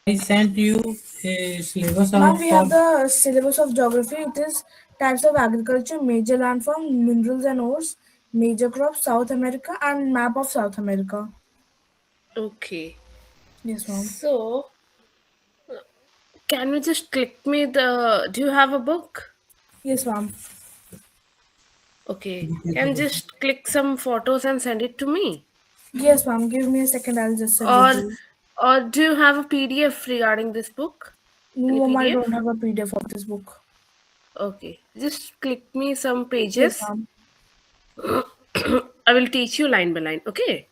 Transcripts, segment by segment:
I sent you a syllabus Ma'am, of we have the syllabus of geography. It is types of agriculture, major landform, minerals and ores, major crops, South America, and map of South America. Okay. Yes, ma'am. So, can you just click me the. Do you have a book? Yes, ma'am. Okay. Can you just click some photos and send it to me? Yes, ma'am. Give me a second. I'll just send it to Or you. or do you have a PDF regarding this book? No, Any ma'am, I PDF? don't have a PDF of this book. Okay. Just click me some Yes, pages. ma'am. I will teach you line by line. Okay.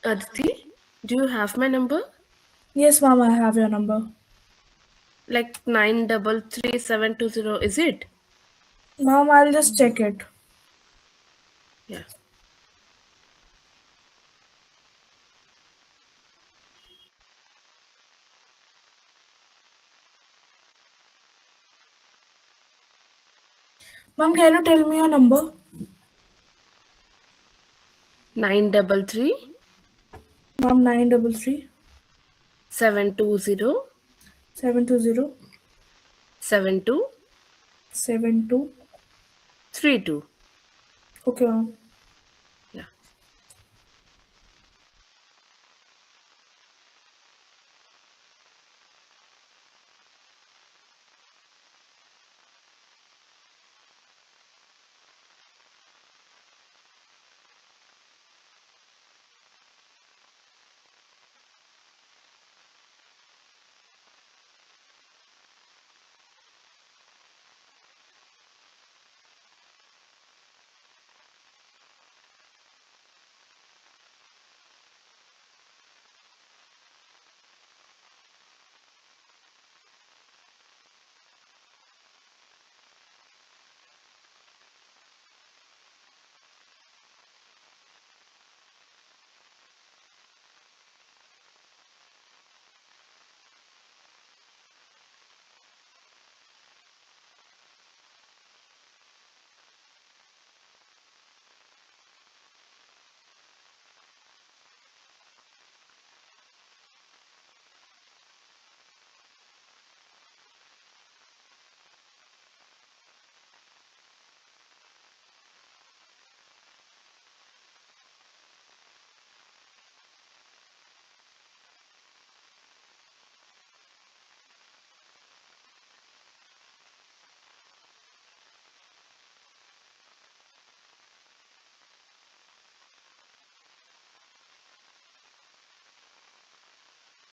Aditi, do you have my number? Yes, ma'am. I have your number. Like 933720, is it? Ma'am, I'll just check it. Yeah. Ma'am, can you tell me your number? 933 Ma'am, 933 720 720 72 72. 32. Okay, ma'am.